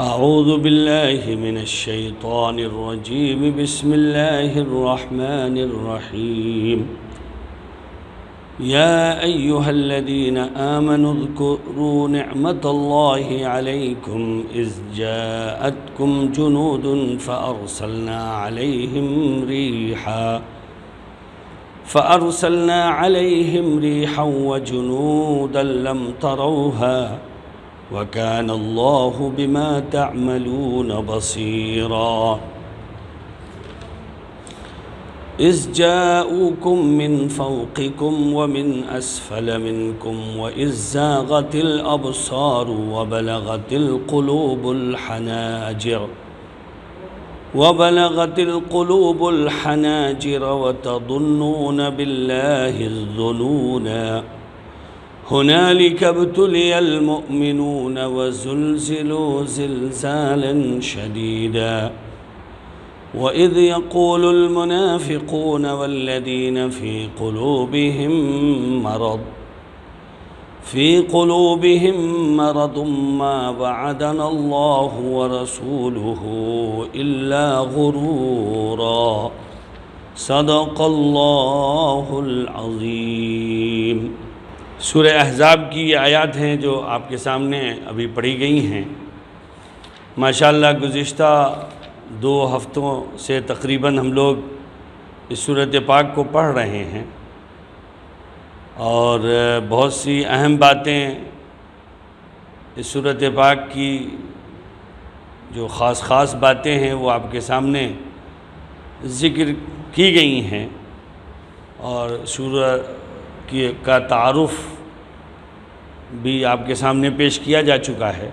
اعوذ باللہ من الشیطان الرجیم بسم اللہ الرحمن الرحیم یا ایہا الذین آمنوا اذکروا نعمت اللہ علیکم اذ جاءتکم جنود فأرسلنا علیہم ریحا وجنودا لم تروها وَكَانَ اللَّهُ بِمَا تَعْمَلُونَ بَصِيرًا إِذْ جَاءُوكُم مِّن فَوْقِكُمْ وَمِنْ أَسْفَلَ مِنْكُمْ وَإِذْ زَاغَتِ الْأَبْصَارُ وَبَلَغَتِ الْقُلُوبُ الْحَنَاجِرَ وَتَظُنُّونَ بِاللَّهِ الظُّنُونَا هنالك ابتلي المؤمنون وزلزلوا زلزالا شديدا وإذ يقول المنافقون والذين في قلوبهم مرض ما وعدنا الله ورسوله إلا غرورا صدق الله العظيم۔ سورہ احزاب کی یہ آیات ہیں جو آپ کے سامنے ابھی پڑھی گئی ہیں۔ ماشاءاللہ گزشتہ 2 ہفتوں سے تقریباً ہم لوگ اس سورۃ پاک کو پڑھ رہے ہیں اور بہت سی اہم باتیں اس سورۃ پاک کی جو خاص باتیں ہیں وہ آپ کے سامنے ذکر کی گئی ہیں اور سورہ کا تعارف بھی آپ کے سامنے پیش کیا جا چکا ہے۔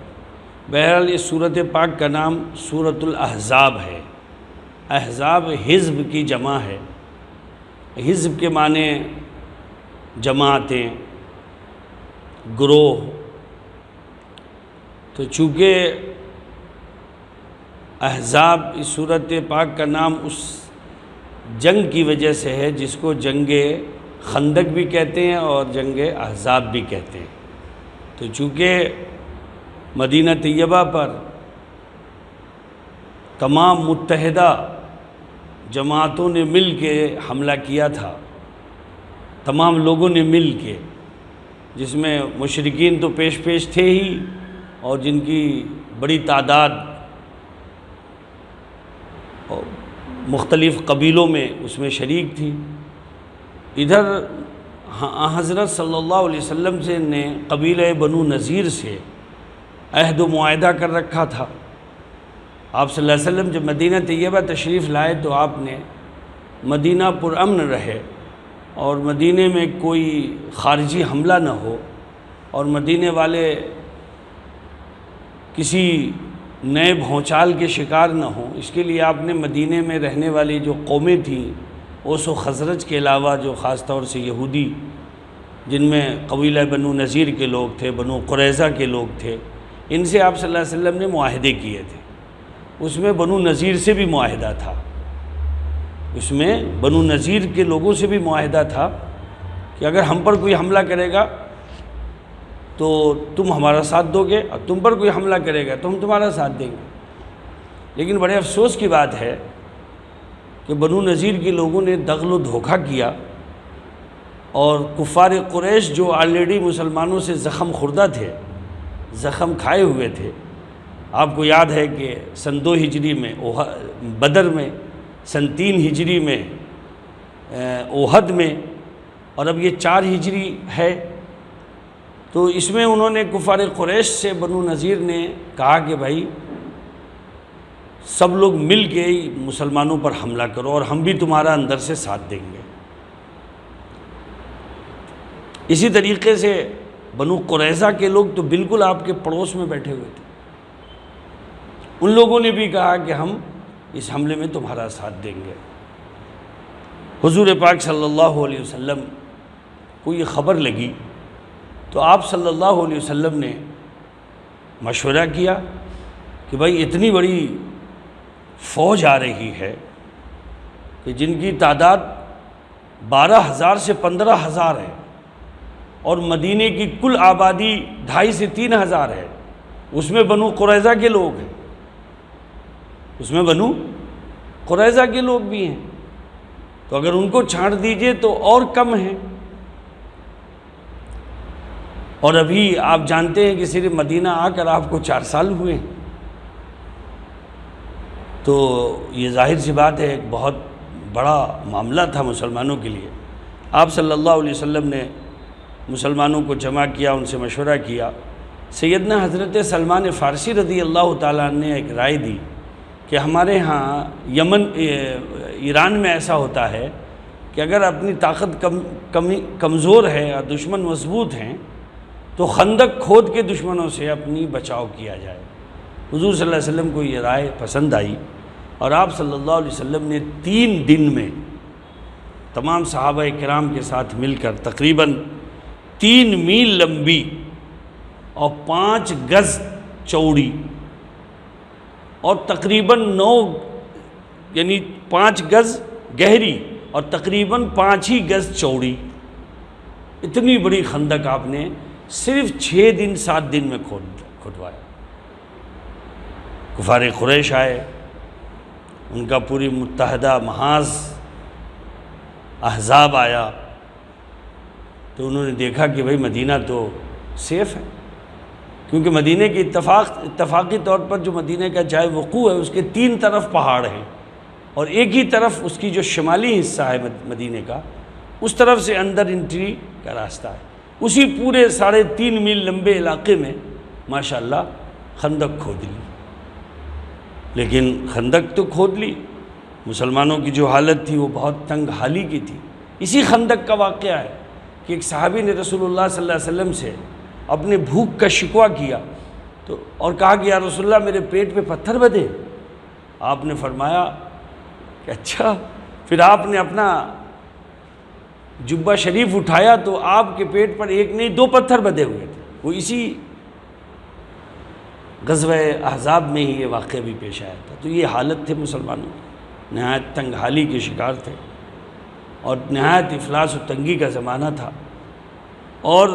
بہرحال اس سورۃ پاک کا نام سورۃ الاحزاب ہے۔ احزاب حزب کی جمع ہے۔ حزب کے معنی جماعتیں، گروہ۔ تو چونکہ احزاب اس سورۃ پاک کا نام اس جنگ کی وجہ سے ہے جس کو جنگ خندق بھی کہتے ہیں اور جنگ احزاب بھی کہتے ہیں۔ تو چونکہ مدینہ طیبہ پر تمام متحدہ جماعتوں نے مل کے حملہ کیا تھا، تمام لوگوں نے مل کے، جس میں مشرکین تو پیش تھے ہی اور جن کی بڑی تعداد مختلف قبیلوں میں اس میں شریک تھی۔ ادھر حضرت صلی اللہ علیہ وسلم سے نے قبیلہ بنو نذیر سے عہد و معاہدہ کر رکھا تھا۔ آپ صلی اللہ علیہ وسلم جب مدینہ طیبہ تشریف لائے تو آپ نے مدینہ پرامن رہے اور مدینہ میں کوئی خارجی حملہ نہ ہو اور مدینہ والے کسی نئے بھونچال کے شکار نہ ہوں، اس کے لیے آپ نے مدینہ میں رہنے والی جو قومیں تھیں اوس و خزرج کے علاوہ جو خاص طور سے یہودی، جن میں قبیلہ بنو نذیر کے لوگ تھے، بنو قریظہ کے لوگ تھے، ان سے آپ صلی اللہ علیہ وسلم نے معاہدے کیے تھے۔ اس میں بنو نذیر سے بھی معاہدہ تھا، اس میں بنو نذیر کے لوگوں سے بھی معاہدہ تھا کہ اگر ہم پر کوئی حملہ کرے گا تو تم ہمارا ساتھ دو گے، اور تم پر کوئی حملہ کرے گا تو ہم تمہارا ساتھ دیں گے۔ لیکن بڑے افسوس کی بات ہے کہ بنو نذیر کے لوگوں نے دغل و دھوکہ کیا اور کفار قریش جو آلریڈی مسلمانوں سے زخم خوردہ تھے، زخم کھائے ہوئے تھے۔ آپ کو یاد ہے کہ سن 2 ہجری میں بدر میں، سن 3 ہجری میں احد میں، اور اب یہ 4 ہجری ہے۔ تو اس میں انہوں نے کفار قریش سے بنو نذیر نے کہا کہ بھائی سب لوگ مل کے مسلمانوں پر حملہ کرو اور ہم بھی تمہارا اندر سے ساتھ دیں گے۔ اسی طریقے سے بنو قریظہ کے لوگ تو بالکل آپ کے پڑوس میں بیٹھے ہوئے تھے، ان لوگوں نے بھی کہا کہ ہم اس حملے میں تمہارا ساتھ دیں گے۔ حضور پاک صلی اللہ علیہ وسلم کو یہ خبر لگی تو آپ صلی اللہ علیہ وسلم نے مشورہ کیا کہ بھائی اتنی بڑی فوج آ رہی ہے کہ جن کی تعداد 12,000 سے 15,000 ہے اور مدینے کی کل آبادی 2,500 سے 3,000 ہے، اس میں بنو قریظہ کے لوگ ہیں۔ اس میں بنو قریظہ کے لوگ بھی ہیں، تو اگر ان کو چھانٹ دیجئے تو اور کم ہیں۔ اور ابھی آپ جانتے ہیں کہ صرف مدینہ آ کر آپ کو 4 سال ہوئے ہیں، تو یہ ظاہر سی بات ہے ایک بہت بڑا معاملہ تھا مسلمانوں کے لیے۔ آپ صلی اللہ علیہ وسلم نے مسلمانوں کو جمع کیا، ان سے مشورہ کیا۔ سیدنا حضرت سلمان فارسی رضی اللہ تعالیٰ عنہ نے ایک رائے دی کہ ہمارے ہاں ایران میں ایسا ہوتا ہے کہ اگر اپنی طاقت کمزور ہے اور دشمن مضبوط ہیں تو خندق کھود کے دشمنوں سے اپنی بچاؤ کیا جائے۔ حضور صلی اللہ علیہ وسلم کو یہ رائے پسند آئی، اور آپ صلی اللہ علیہ وسلم نے 3 دن میں تمام صحابہ کرام کے ساتھ مل کر تقریباً 3 میل لمبی اور 5 گز چوڑی اور تقریباً 9 یعنی 5 گز گہری اور تقریباً 5 ہی گز چوڑی، اتنی بڑی خندق آپ نے صرف 6 دن 7 دن میں کھودوایا۔ کفار قریش آئے، ان کا پوری متحدہ محاذ احزاب آیا، تو انہوں نے دیکھا کہ بھئی مدینہ تو سیف ہے، کیونکہ مدینہ کی اتفاقی طور پر جو مدینہ کا جائے وقوع ہے اس کے 3 طرف پہاڑ ہیں، اور ایک ہی طرف اس کی جو شمالی حصہ ہے مدینہ کا، اس طرف سے اندر انٹری کا راستہ ہے۔ اسی پورے 3.5 میل لمبے علاقے میں ماشاءاللہ خندق کھود لی۔ لیکن خندق تو کھود لی، مسلمانوں کی جو حالت تھی وہ بہت تنگ حالی کی تھی۔ اسی خندق کا واقعہ ہے کہ ایک صحابی نے رسول اللہ صلی اللہ علیہ وسلم سے اپنے بھوک کا شکوہ کیا تو اور کہا کہ یا رسول اللہ میرے پیٹ پہ پتھر بدے۔ آپ نے فرمایا کہ اچھا۔ پھر آپ نے اپنا جبہ شریف اٹھایا تو آپ کے پیٹ پر 1 نہیں 2 پتھر بدے ہوئے تھے۔ وہ اسی غزوہ احزاب میں ہی یہ واقعہ بھی پیش آیا تھا۔ تو یہ حالت تھے مسلمانوں کی، نہایت تنگ حالی کے شکار تھے، اور نہایت افلاس و تنگی کا زمانہ تھا، اور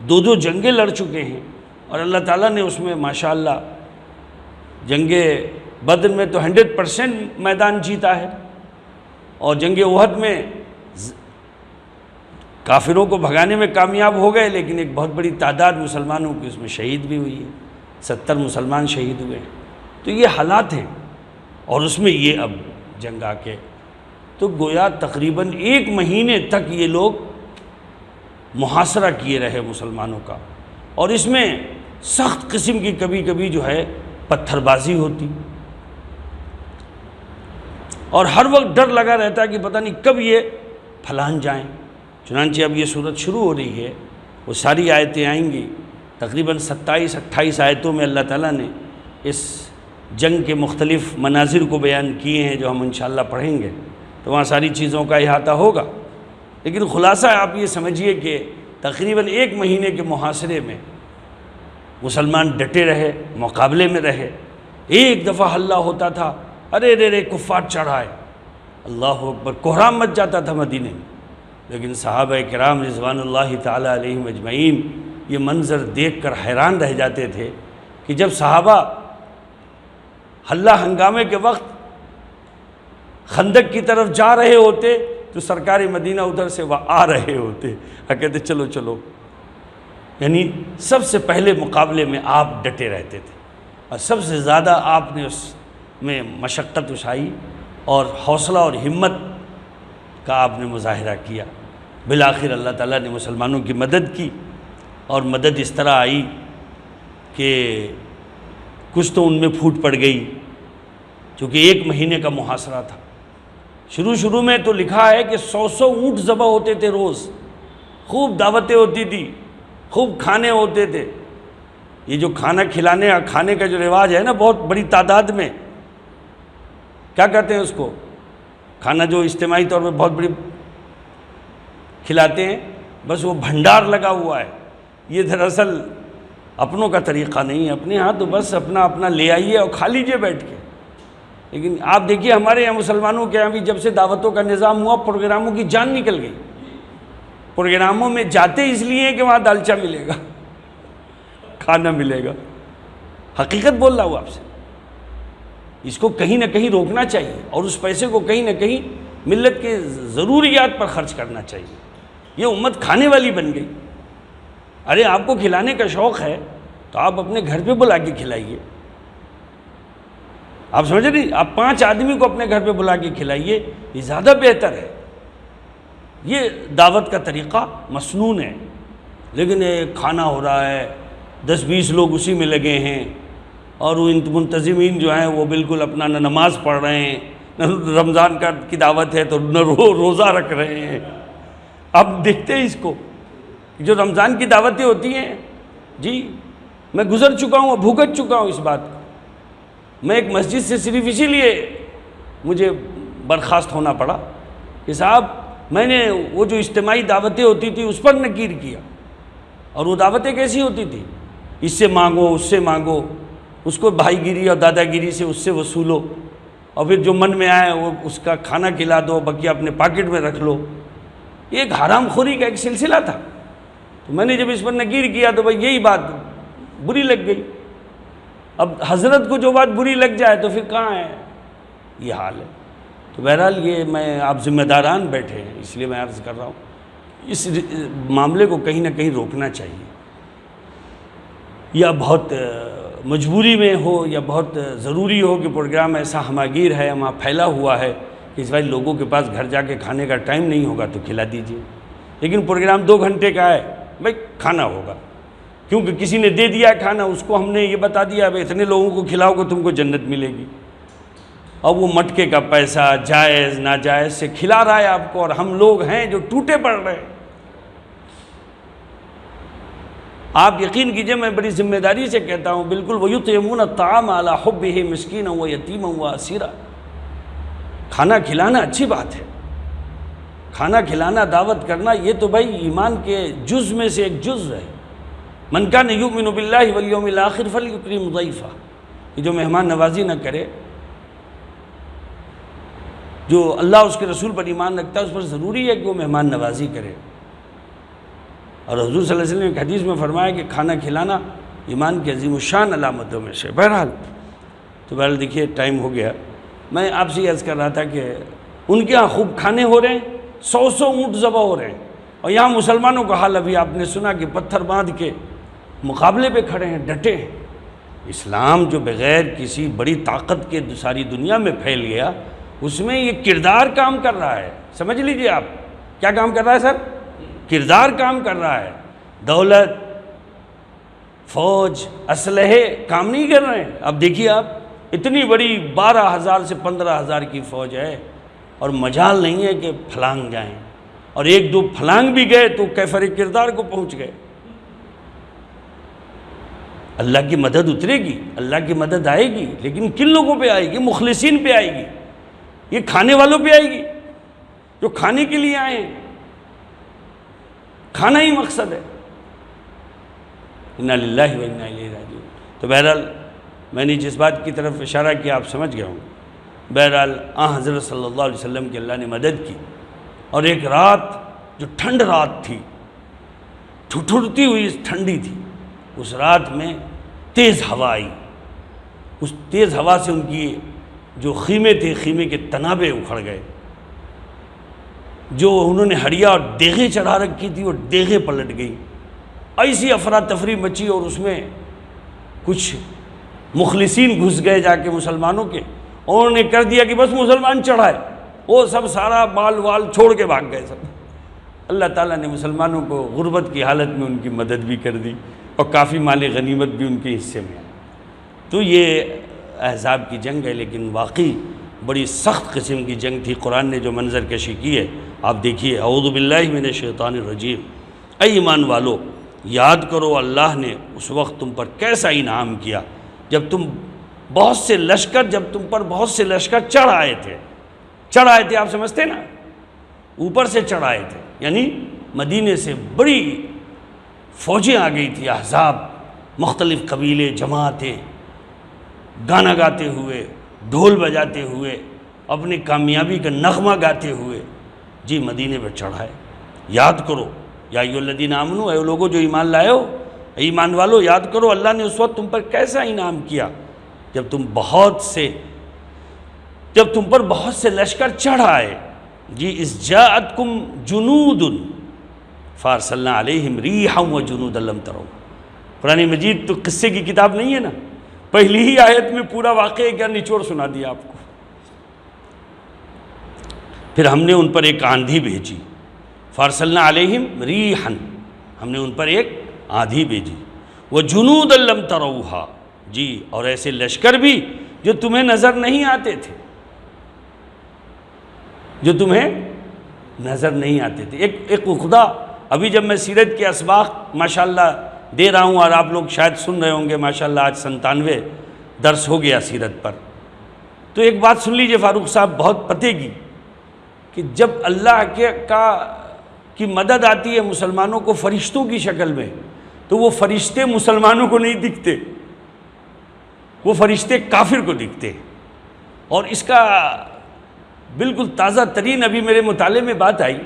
2 جنگیں لڑ چکے ہیں، اور اللہ تعالیٰ نے اس میں ماشاءاللہ جنگ بدر میں تو 100% میدان جیتا ہے، اور جنگ احد میں کافروں کو بھگانے میں کامیاب ہو گئے، لیکن ایک بہت بڑی تعداد مسلمانوں کی اس میں شہید بھی ہوئی ہے، 70 مسلمان شہید ہوئے ہیں۔ تو یہ حالات ہیں، اور اس میں یہ اب جنگ آ کے تو گویا تقریباً 1 مہینے تک یہ لوگ محاصرہ کیے رہے مسلمانوں کا، اور اس میں سخت قسم کی کبھی کبھی جو ہے پتھر بازی ہوتی، اور ہر وقت ڈر لگا رہتا ہے کہ پتہ نہیں کب یہ پھلان جائیں۔ چنانچہ اب یہ صورت شروع ہو رہی ہے، وہ ساری آیتیں آئیں گی، تقریباً 27-28 آیتوں میں اللہ تعالیٰ نے اس جنگ کے مختلف مناظر کو بیان کیے ہیں، جو ہم انشاءاللہ پڑھیں گے تو وہاں ساری چیزوں کا احاطہ ہوگا۔ لیکن خلاصہ آپ یہ سمجھیے کہ تقریباً 1 مہینے کے محاصرے میں مسلمان ڈٹے رہے، مقابلے میں رہے۔ ایک دفعہ حلہ ہوتا تھا، ارے رے کفار چڑھائے، اللہ اکبر، کوہرام مچ جاتا تھا مدینے میں، لیکن صحابہ کرام رضوان اللہ تعالیٰ علیہم اجمعین یہ منظر دیکھ کر حیران رہ جاتے تھے کہ جب صحابہ حلہ ہنگامے کے وقت خندق کی طرف جا رہے ہوتے تو سرکار مدینہ ادھر سے وہ آ رہے ہوتے، کہتے چلو چلو، یعنی سب سے پہلے مقابلے میں آپ ڈٹے رہتے تھے، اور سب سے زیادہ آپ نے اس میں مشقت اٹھائی اور حوصلہ اور ہمت کا آپ نے مظاہرہ کیا۔ بالآخر اللہ تعالیٰ نے مسلمانوں کی مدد کی، اور مدد اس طرح آئی کہ کچھ تو ان میں پھوٹ پڑ گئی، چونکہ 1 مہینے کا محاصرہ تھا۔ شروع میں تو لکھا ہے کہ 100 اونٹ ذبح ہوتے تھے روز، خوب دعوتیں ہوتی تھی، خوب کھانے ہوتے تھے۔ یہ جو کھانے کا جو رواج ہے نا بہت بڑی تعداد میں، کیا کہتے ہیں اس کو، کھانا جو اجتماعی طور پہ بہت بڑی کھلاتے ہیں، بس وہ بھنڈار لگا ہوا ہے۔ یہ دراصل اپنوں کا طریقہ نہیں ہے، اپنے ہاں تو بس اپنا لے آئیے اور کھا لیجئے بیٹھ کے۔ لیکن آپ دیکھیے ہمارے یہاں مسلمانوں کے یہاں بھی جب سے دعوتوں کا نظام ہوا، پروگراموں کی جان نکل گئی۔ پروگراموں میں جاتے اس لیے کہ وہاں دالچہ ملے گا، کھانا ملے گا، حقیقت بول رہا ہوں آپ سے۔ اس کو کہیں نہ کہیں روکنا چاہیے اور اس پیسے کو کہیں نہ کہیں ملت کے ضروریات پر خرچ کرنا چاہیے۔ یہ امت کھانے والی بن گئی۔ ارے آپ کو کھلانے کا شوق ہے تو آپ اپنے گھر پہ بلا کے کھلائیے۔ آپ سمجھ رہے، آپ 5 آدمی کو اپنے گھر پہ بلا کے کھلائیے، یہ زیادہ بہتر ہے۔ یہ دعوت کا طریقہ مسنون ہے، لیکن کھانا ہو رہا ہے، 10-20 لوگ اسی میں لگے ہیں، اور وہ منتظمین جو ہیں وہ بالکل اپنا نہ نماز پڑھ رہے ہیں، نہ رمضان کی دعوت ہے تو نہ روزہ رکھ رہے ہیں۔ آپ دیکھتے ہیں اس کو، جو رمضان کی دعوتیں ہوتی ہیں، جی میں گزر چکا ہوں، بھگت چکا ہوں اس بات کو۔ میں ایک مسجد سے صرف اسی لیے مجھے برخاست ہونا پڑا کہ صاحب میں نے وہ جو اجتماعی دعوتیں ہوتی تھی اس پر نکیر کیا، اور وہ دعوتیں کیسی ہوتی تھی؟ اس سے مانگو، اس سے مانگو، اس کو بھائی گیری اور دادا گیری سے اس سے وصولو، اور پھر جو من میں آئے وہ اس کا کھانا کھلا دو، بقیہ اپنے پاکٹ میں رکھ لو۔ یہ ایک حرام خوری کا ایک سلسلہ تھا۔ تو میں نے جب اس پر نکیر کیا تو بھائی یہی بات بری لگ گئی۔ اب حضرت کو جو بات بری لگ جائے تو پھر کہاں ہے؟ یہ حال ہے۔ تو بہرحال یہ میں آپ ذمہ داران بیٹھے ہیں، اس لیے میں عرض کر رہا ہوں، اس معاملے کو کہیں نہ کہیں روکنا چاہیے۔ یا بہت مجبوری میں ہو یا بہت ضروری ہو کہ پروگرام ایسا ہماگیر ہے، وہاں پھیلا ہوا ہے کہ اس وقت لوگوں کے پاس گھر جا کے کھانے کا ٹائم نہیں ہوگا تو کھلا دیجیے، لیکن پروگرام 2 گھنٹے کا ہے، بھائی کھانا ہوگا، کیونکہ کسی نے دے دیا ہے کھانا، اس کو ہم نے یہ بتا دیا ہے اتنے لوگوں کو کھلاؤ گے تم کو جنت ملے گی۔ اب وہ مٹکے کا پیسہ جائز ناجائز سے کھلا رہا ہے آپ کو، اور ہم لوگ ہیں جو ٹوٹے پڑ رہے ہیں۔ آپ یقین کیجئے، میں بڑی ذمہ داری سے کہتا ہوں، بالکل وَيُطْعِمُونَ الطَّعَامَ عَلَىٰ حُبِّهِ مِسْكِينًا وَيَتِيمًا وَأَسِيرًا۔ کھانا کھلانا اچھی بات ہے، کھانا کھلانا، دعوت کرنا، یہ تو بھائی ایمان کے جز میں سے ایک جز ہے۔ مَنْ كَانَ يُؤْمِنُ بِاللَّهِ وَالْيَوْمِ الْآخِرِ فَلْيُكْرِمْ ضَيْفَهُ۔ یہ جو مہمان نوازی نہ کرے، جو اللہ اس کے رسول پر ایمان رکھتا ہے اس پر ضروری ہے کہ وہ مہمان نوازی کرے۔ اور حضور صلی اللہ علیہ وسلم نے ایک حدیث میں فرمایا کہ کھانا کھلانا ایمان کی عظیم الشان علامتوں میں سے۔ بہرحال دیکھیے ٹائم ہو گیا۔ میں آپ سے یہ عرض کر رہا تھا کہ ان کے یہاں خوب کھانے ہو رہے ہیں، 100 اونٹ ذبح ہو رہے ہیں، اور یہاں مسلمانوں کا حال ابھی آپ نے سنا کہ پتھر باندھ کے مقابلے پہ کھڑے ہیں، ڈٹے ہیں۔ اسلام جو بغیر کسی بڑی طاقت کے ساری دنیا میں پھیل گیا، اس میں یہ کردار کام کر رہا ہے۔ سمجھ لیجئے آپ کیا کام کر رہا ہے سر؟ کردار کام کر رہا ہے۔ دولت، فوج، اسلحے کام نہیں کر رہے ہیں۔ اب دیکھیے آپ، اتنی بڑی 12,000 سے 15,000 کی فوج ہے، اور مجال نہیں ہے کہ پھلانگ جائیں، اور 1-2 پھلانگ بھی گئے تو کیفر کردار کو پہنچ گئے۔ اللہ کی مدد اترے گی، اللہ کی مدد آئے گی، لیکن کن لوگوں پہ آئے گی؟ مخلصین پہ آئے گی، یہ کھانے والوں پہ آئے گی جو کھانے کے لیے آئے ہیں۔ کھانا ہی مقصد ہے۔ انا للہ و انا الیہ راجعون۔ تو بہرحال میں نے جس بات کی طرف اشارہ کیا آپ سمجھ گئے ہوں۔ بہرحال حضرت صلی اللہ علیہ وسلم کی اللہ نے مدد کی، اور ایک رات جو ٹھنڈ رات تھی، ٹھٹھرتی ہوئی ٹھنڈی تھی، اس رات میں تیز ہوا آئی۔ اس تیز ہوا سے ان کی جو خیمے تھے، خیمے کے تنابے اکھڑ گئے، جو انہوں نے ہڑیا اور دیگیں چڑھا رکھی تھی وہ دیگیں پلٹ گئی۔ ایسی افراتفری مچی، اور اس میں کچھ مخلصین گھس گئے جا کے مسلمانوں کے، اور انہوں نے کر دیا کہ بس مسلمان چڑھائے، وہ سب سارا بال وال چھوڑ کے بھاگ گئے سب۔ اللہ تعالیٰ نے مسلمانوں کو غربت کی حالت میں ان کی مدد بھی کر دی، اور کافی مال غنیمت بھی ان کے حصے میں۔ تو یہ احزاب کی جنگ ہے، لیکن واقعی بڑی سخت قسم کی جنگ تھی۔ قرآن نے جو منظر کشی کی ہے آپ دیکھیے، اعوذ باللہ من الشیطان الرجیم۔ اے ایمان والو، یاد کرو اللہ نے اس وقت تم پر کیسا انعام کیا جب تم پر بہت سے لشکر چڑھ آئے تھے، آپ سمجھتے نا، اوپر سے چڑھ آئے تھے، یعنی مدینے سے بڑی فوجیں آ گئی تھی، احزاب، مختلف قبیلے، جماعتیں، گانا گاتے ہوئے، ڈھول بجاتے ہوئے، اپنی کامیابی کا نغمہ گاتے ہوئے جی مدینے پر چڑھائے۔ یاد کرو، یا ایھا الذین آمنوا، اے لوگوں جو ایمان لائے ہو، ایمان والو یاد کرو اللہ نے اس وقت تم پر کیسا انعام کیا جب تم بہت سے جب تم پر بہت سے لشکر چڑھ آئے، جی اذ جاءتکم جنود فارسلنا علیہم ریحا وجنودا لم تروا۔ قرآن مجید تو قصے کی کتاب نہیں ہے نا، پہلی ہی آیت میں پورا واقعہ کا نچوڑ سنا دیا آپ کو۔ پھر ہم نے ان پر ایک آندھی بھیجی، فارسلنا علیہم ریحا، ہم نے ان پر ایک آندھی بھیجی، وجنودا لم تروہا، جی اور ایسے لشکر بھی جو تمہیں نظر نہیں آتے تھے، جو تمہیں نظر نہیں آتے تھے۔ ایک عقدہ ابھی جب میں سیرت کے اسباق ماشاءاللہ دے رہا ہوں، اور آپ لوگ شاید سن رہے ہوں گے، ماشاءاللہ آج 97 درس ہو گیا سیرت پر، تو ایک بات سن لیجئے فاروق صاحب بہت پتے کی، کہ جب اللہ کی مدد آتی ہے مسلمانوں کو فرشتوں کی شکل میں، تو وہ فرشتے مسلمانوں کو نہیں دکھتے، وہ فرشتے کافر کو دکھتے۔ اور اس کا بالکل تازہ ترین ابھی میرے مطالعے میں بات آئی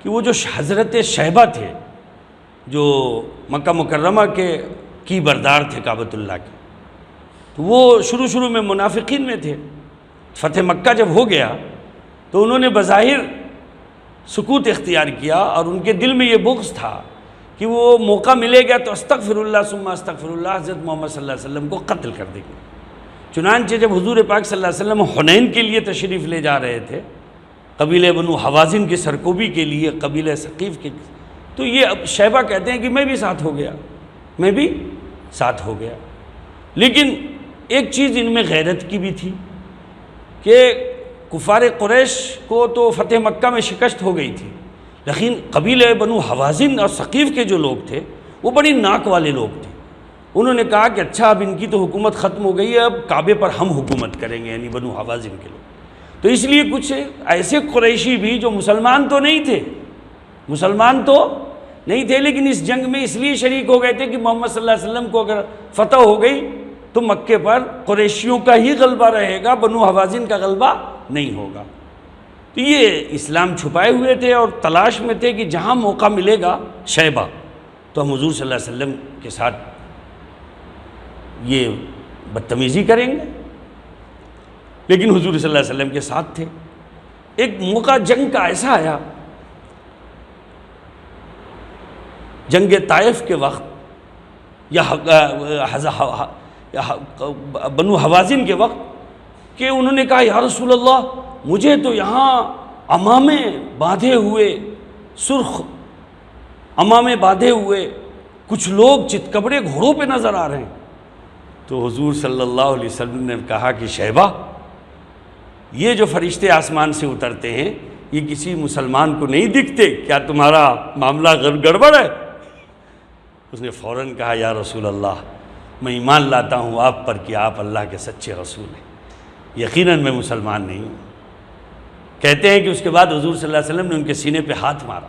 کہ وہ جو حضرت شیبہ تھے، جو مکہ مکرمہ کے کی بردار تھے کعبۃ اللہ کے، تو وہ شروع میں منافقین میں تھے۔ فتح مکہ جب ہو گیا تو انہوں نے بظاہر سکوت اختیار کیا، اور ان کے دل میں یہ بغض تھا کہ وہ موقع ملے گا تو استغفر اللہ ثم استغفر اللہ، حضرت محمد صلی اللہ علیہ وسلم کو قتل کر دیں گے۔ چنانچہ جب حضور پاک صلی اللہ علیہ وسلم حنین کے لیے تشریف لے جا رہے تھے، قبیلہ بنو حوازن کی سرکوبی کے لیے، قبیلہ ثقیف کے، تو یہ اب شیبہ کہتے ہیں کہ میں بھی ساتھ ہو گیا، میں بھی ساتھ ہو گیا۔ لیکن ایک چیز ان میں غیرت کی بھی تھی کہ کفار قریش کو تو فتح مکہ میں شکست ہو گئی تھی، لیکن قبیلہ بنو حوازن اور ثقیف کے جو لوگ تھے وہ بڑی ناک والے لوگ تھے۔ انہوں نے کہا کہ اچھا اب ان کی تو حکومت ختم ہو گئی ہے، اب کعبے پر ہم حکومت کریں گے، یعنی بنو حوازن کے لوگ۔ تو اس لیے کچھ ایسے قریشی بھی جو مسلمان تو نہیں تھے، لیکن اس جنگ میں اس لیے شریک ہو گئے تھے کہ محمد صلی اللہ علیہ وسلم کو اگر فتح ہو گئی تو مکے پر قریشیوں کا ہی غلبہ رہے گا، بنو حوازن کا غلبہ نہیں ہوگا۔ تو یہ اسلام چھپائے ہوئے تھے اور تلاش میں تھے کہ جہاں موقع ملے گا شیبہ تو ہم حضور صلی اللہ علیہ وسلم کے ساتھ یہ بدتمیزی کریں گے، لیکن حضور صلی اللہ علیہ وسلم کے ساتھ تھے۔ ایک موقع جنگ کا ایسا آیا، جنگ طائف کے وقت یا بنو حوازن کے وقت، کہ انہوں نے کہا یا رسول اللہ مجھے تو یہاں عمامے باندھے ہوئے، سرخ عمامے باندھے ہوئے کچھ لوگ چتکبرے گھوڑوں پہ نظر آ رہے ہیں۔ تو حضور صلی اللہ علیہ وسلم نے کہا کہ شیبہ، یہ جو فرشتے آسمان سے اترتے ہیں یہ کسی مسلمان کو نہیں دکھتے، کیا تمہارا معاملہ گڑبڑ ہے؟ اس نے فوراً کہا یا رسول اللہ میں ایمان لاتا ہوں آپ پر کہ آپ اللہ کے سچے رسول ہیں، یقیناً میں مسلمان نہیں ہوں۔ کہتے ہیں کہ اس کے بعد حضور صلی اللہ علیہ وسلم نے ان کے سینے پہ ہاتھ مارا،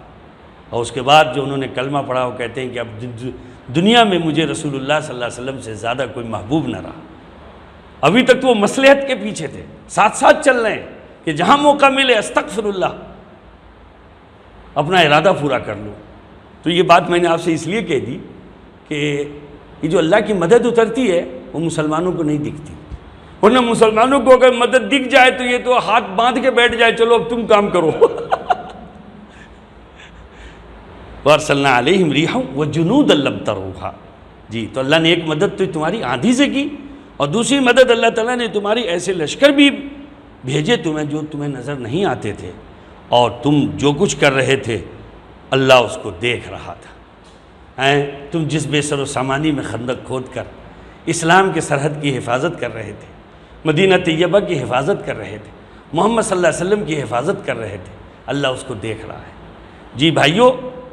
اور اس کے بعد جو انہوں نے کلمہ پڑھا وہ کہتے ہیں کہ اب دنیا میں مجھے رسول اللہ صلی اللہ علیہ وسلم سے زیادہ کوئی محبوب نہ رہا۔ ابھی تک تو وہ مصلحت کے پیچھے تھے، ساتھ ساتھ چل رہے ہیں کہ جہاں موقع ملے استغفر اللہ، اپنا ارادہ پورا کر لو۔ تو یہ بات میں نے آپ سے اس لیے کہہ دی کہ یہ جو اللہ کی مدد اترتی ہے وہ مسلمانوں کو نہیں دکھتی، ورنہ مسلمانوں کو اگر مدد دکھ جائے تو یہ تو ہاتھ باندھ کے بیٹھ جائے، چلو اب تم کام کرو۔ وَأَرْسَلْنَا عَلَيْهِمْ رِيحًا وَجُنُودًا لَمْ تَرَوْهَا، جی تو اللہ نے ایک مدد تو تمہاری آندھی سے کی، اور دوسری مدد اللہ تعالیٰ نے تمہاری ایسے لشکر بھی بھیجے تمہیں جو تمہیں نظر نہیں آتے تھے، اور تم جو کچھ کر رہے تھے اللہ اس کو دیکھ رہا تھا۔ تم جس بے سر و سامانی میں خندق کھود کر اسلام کے سرحد کی حفاظت کر رہے تھے، مدینہ طیبہ کی حفاظت کر رہے تھے، محمد صلی اللہ علیہ وسلم کی حفاظت کر رہے تھے، اللہ اس کو دیکھ رہا ہے۔ جی بھائیو،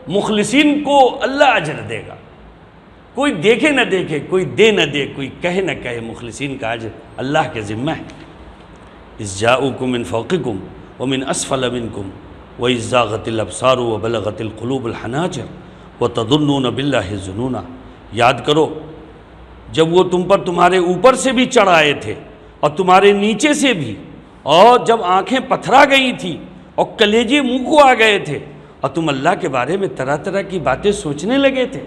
مخلصین کو اللہ اجر دے گا، کوئی دیکھے نہ دیکھے، کوئی دے نہ دے، کوئی کہے نہ کہے، مخلصین کا اجر اللہ کے ذمہ ہے۔ اذ جاؤکم من فوقکم ومن اسفل منکم واذ زاغت الابصار وبلغت القلوب الحناجر وتظنون باللہ الظنونا، یاد کرو جب وہ تم پر تمہارے اوپر سے بھی چڑھ آئے تھے اور تمہارے نیچے سے بھی، اور جب آنکھیں پتھرا گئی تھی اور کلیجے منہ کو آ گئے تھے اور تم اللہ کے بارے میں طرح طرح کی باتیں سوچنے لگے تھے۔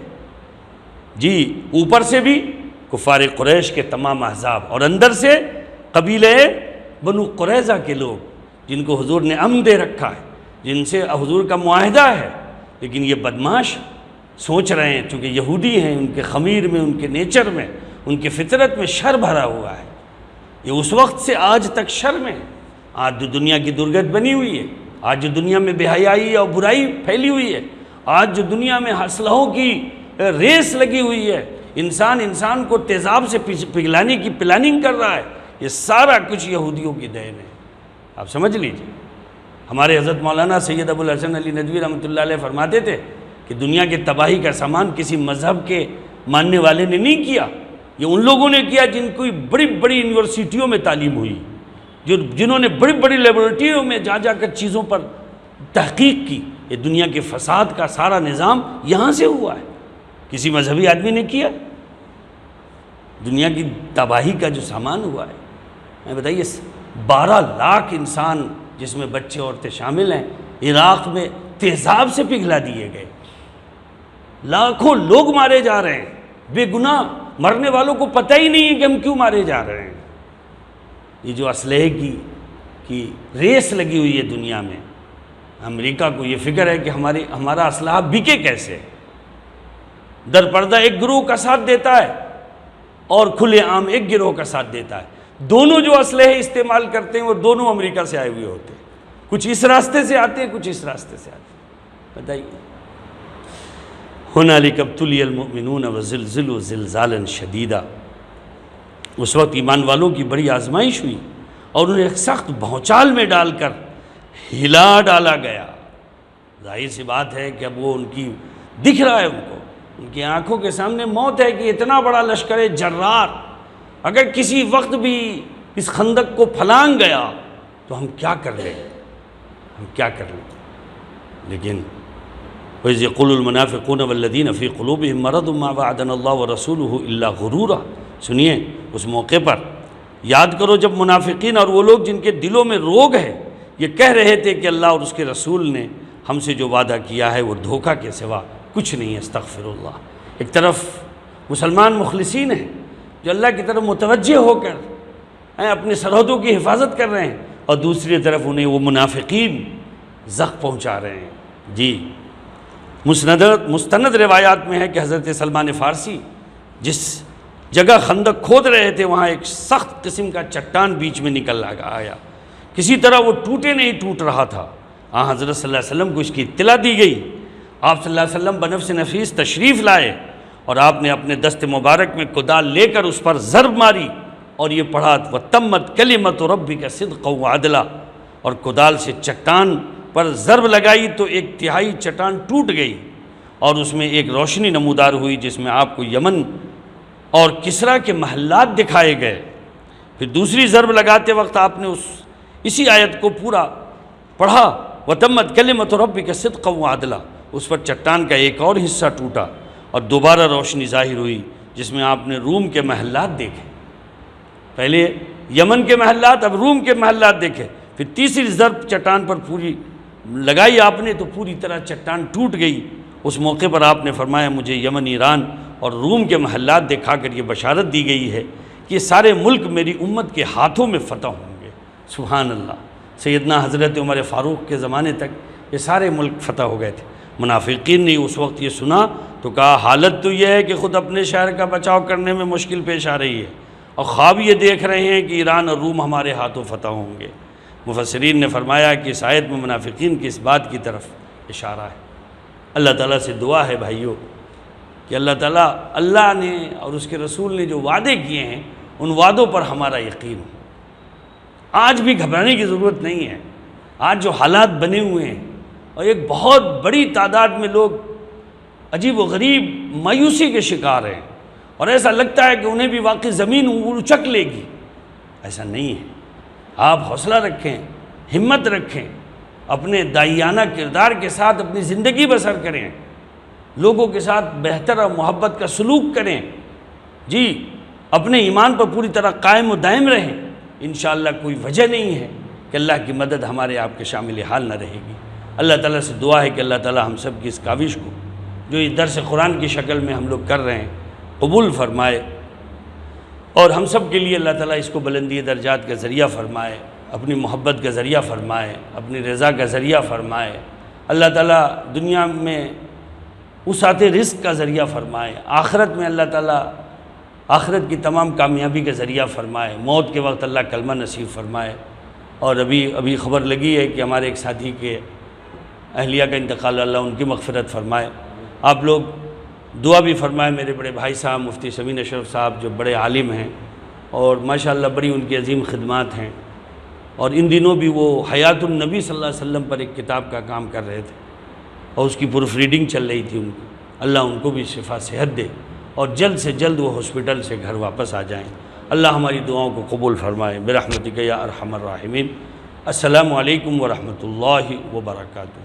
جی اوپر سے بھی کفار قریش کے تمام احزاب، اور اندر سے قبیلہ بنو قریظہ کے لوگ جن کو حضور نے امن دے رکھا ہے، جن سے حضور کا معاہدہ ہے، لیکن یہ بدماش سوچ رہے ہیں چونکہ یہودی ہیں، ان کے خمیر میں، ان کے نیچر میں، ان کی فطرت میں شر بھرا ہوا ہے، یہ اس وقت سے آج تک شر میں ہے۔ آج جو دنیا کی درگت بنی ہوئی ہے، آج جو دنیا میں بے حیائی اور برائی پھیلی ہوئی ہے، آج جو دنیا میں اسلحوں کی ریس لگی ہوئی ہے، انسان کو تیزاب سے پگھلانے کی پلاننگ کر رہا ہے، یہ سارا کچھ یہودیوں کی دین ہے۔ آپ سمجھ لیجئے، ہمارے حضرت مولانا سید ابو الحسن علی ندوی رحمۃ اللہ علیہ فرماتے تھے کہ دنیا کی تباہی کا سامان کسی مذہب کے ماننے والے نے نہیں کیا، یہ ان لوگوں نے کیا جن کو بڑی بڑی یونیورسٹیوں میں تعلیم ہوئی، جنہوں نے بڑی بڑی لیبارٹریوں میں جا کر چیزوں پر تحقیق کی۔ یہ دنیا کے فساد کا سارا نظام یہاں سے ہوا ہے، کسی مذہبی آدمی نے کیا؟ دنیا کی تباہی کا جو سامان ہوا ہے، میں بتائیے 12 لاکھ انسان جس میں بچے عورتیں شامل ہیں عراق میں تیزاب سے پگھلا دیے گئے، لاکھوں لوگ مارے جا رہے ہیں بے گناہ، مرنے والوں کو پتہ ہی نہیں ہے کہ ہم کیوں مارے جا رہے ہیں۔ یہ جو اسلحے کی ریس لگی ہوئی ہے دنیا میں، امریکہ کو یہ فکر ہے کہ ہمارا اسلحہ بکے کیسے، در پردہ ایک گروہ کا ساتھ دیتا ہے اور کھلے عام ایک گروہ کا ساتھ دیتا ہے۔ دونوں جو اسلحے استعمال کرتے ہیں وہ دونوں امریکہ سے آئے ہوئے ہوتے ہیں، کچھ اس راستے سے آتے ہیں، کچھ اس راستے سے آتے ہیں۔ بتائیے، ہنالک ابتلی المؤمنون وزلزلوا زلزالا شدیدا، اس وقت ایمان والوں کی بڑی آزمائش ہوئی اور انہیں ایک سخت بھونچال میں ڈال کر ہلا ڈالا گیا۔ ظاہر سی بات ہے کہ اب وہ ان کی دکھ رہا ہے، ان کی آنکھوں کے سامنے موت ہے کہ اتنا بڑا لشکر جرار اگر کسی وقت بھی اس خندق کو پھلانگ گیا تو ہم کیا کر لیں، لیکن وَإِذْ يَقُولُ الْمُنَافِقُونَ وَالَّذِينَ فِي قُلُوبِهِمْ مَرَضٌ مَّا وَعَدَنَا اللَّهُ وَرَسُولُهُ إِلَّا غُرُورًا۔ سنیے، اس موقع پر یاد کرو جب منافقین اور وہ لوگ جن کے دلوں میں روگ ہے یہ کہہ رہے تھے کہ اللہ اور اس کے رسول نے ہم سے جو وعدہ کیا ہے وہ دھوکہ کے سوا کچھ نہیں ہے، استغفر اللہ۔ ایک طرف مسلمان مخلصین ہیں جو اللہ کی طرف متوجہ ہو کر اپنی سرحدوں کی حفاظت کر رہے ہیں، اور دوسری طرف انہیں وہ منافقین زخم پہنچا رہے ہیں۔ جی، مستند روایات میں ہے کہ حضرت سلمان فارسی جس جگہ خندق کھود رہے تھے وہاں ایک سخت قسم کا چٹان بیچ میں نکل آیا، کسی طرح وہ ٹوٹے نہیں ٹوٹ رہا تھا۔ حضرت صلی اللہ علیہ وسلم کو اس کی اطلاع دی گئی، آپ صلی اللہ علیہ وسلم بنفس نفیس تشریف لائے اور آپ نے اپنے دست مبارک میں کدال لے کر اس پر ضرب ماری اور یہ پڑھا وَتَمَّتْ كَلِمَةُ رَبِّكَ صِدْقًا وَعَدْلًا، اور کدال سے چٹان پر ضرب لگائی تو ایک تہائی چٹان ٹوٹ گئی اور اس میں ایک روشنی نمودار ہوئی جس میں آپ کو یمن اور کسریٰ کے محلات دکھائے گئے۔ پھر دوسری ضرب لگاتے وقت آپ نے اسی آیت کو پورا پڑھا وَتَمَّتْ كَلِمَةُ رَبِّكَ صِدْقًا وَعَدْلًا، اس پر چٹان کا ایک اور حصہ ٹوٹا اور دوبارہ روشنی ظاہر ہوئی جس میں آپ نے روم کے محلات دیکھے، پہلے یمن کے محلات، اب روم کے محلات دیکھے۔ پھر تیسری ضرب چٹان پر پوری لگائی آپ نے تو پوری طرح چٹان ٹوٹ گئی۔ اس موقع پر آپ نے فرمایا مجھے یمن، ایران اور روم کے محلات دکھا کر یہ بشارت دی گئی ہے کہ یہ سارے ملک میری امت کے ہاتھوں میں فتح ہوں گے۔ سبحان اللہ، سیدنا حضرت عمر فاروق کے زمانے تک یہ سارے ملک فتح ہو گئے تھے۔ منافقین نے اس وقت یہ سنا تو کہا حالت تو یہ ہے کہ خود اپنے شہر کا بچاؤ کرنے میں مشکل پیش آ رہی ہے اور خواب یہ دیکھ رہے ہیں کہ ایران اور روم ہمارے ہاتھوں فتح ہوں گے۔ مفسرین نے فرمایا کہ اس آیت میں منافقین کی اس بات کی طرف اشارہ ہے۔ اللہ تعالیٰ سے دعا ہے بھائیوں کہ اللہ نے اور اس کے رسول نے جو وعدے کیے ہیں ان وعدوں پر ہمارا یقین ہو۔ آج بھی گھبرانے کی ضرورت نہیں ہے۔ آج جو حالات بنے ہوئے ہیں اور ایک بہت بڑی تعداد میں لوگ عجیب و غریب مایوسی کے شکار ہیں اور ایسا لگتا ہے کہ انہیں بھی واقعی زمین اچک لے گی، ایسا نہیں ہے۔ آپ حوصلہ رکھیں، ہمت رکھیں، اپنے داعیانہ کردار کے ساتھ اپنی زندگی بسر کریں، لوگوں کے ساتھ بہتر اور محبت کا سلوک کریں، جی اپنے ایمان پر پوری طرح قائم و دائم رہیں۔ انشاءاللہ کوئی وجہ نہیں ہے کہ اللہ کی مدد ہمارے آپ کے شامل حال نہ رہے گی۔ اللہ تعالیٰ سے دعا ہے کہ اللہ تعالیٰ ہم سب کی اس کاوش کو جو اس درس قرآن کی شکل میں ہم لوگ کر رہے ہیں قبول فرمائے، اور ہم سب کے لیے اللہ تعالیٰ اس کو بلندی درجات کا ذریعہ فرمائے۔ اپنی محبت کا ذریعہ فرمائے، اپنی رضا کا ذریعہ فرمائے، اللہ تعالیٰ دنیا میں وسعت رزق کا ذریعہ فرمائے، آخرت میں اللہ تعالیٰ آخرت کی تمام کامیابی کا ذریعہ فرمائے، موت کے وقت اللہ کلمہ نصیب فرمائے۔ اور ابھی خبر لگی ہے کہ ہمارے ایک ساتھی کے اہلیہ کا انتقال، اللہ ان کی مغفرت فرمائے۔ آپ لوگ دعا بھی فرمائے، میرے بڑے بھائی صاحب مفتی سمین اشرف صاحب جو بڑے عالم ہیں اور ماشاءاللہ بڑی ان کی عظیم خدمات ہیں، اور ان دنوں بھی وہ حیات النبی صلی اللہ علیہ وسلم پر ایک کتاب کا کام کر رہے تھے اور اس کی پروف ریڈنگ چل رہی تھی ان کی۔ اللہ ان کو بھی شفا صحت دے اور جلد سے جلد وہ ہاسپٹل سے گھر واپس آ جائیں۔ اللہ ہماری دعاؤں کو قبول فرمائے برحمتک یا ارحم الراحمین۔ السلام علیکم ورحمۃ اللہ وبرکاتہ۔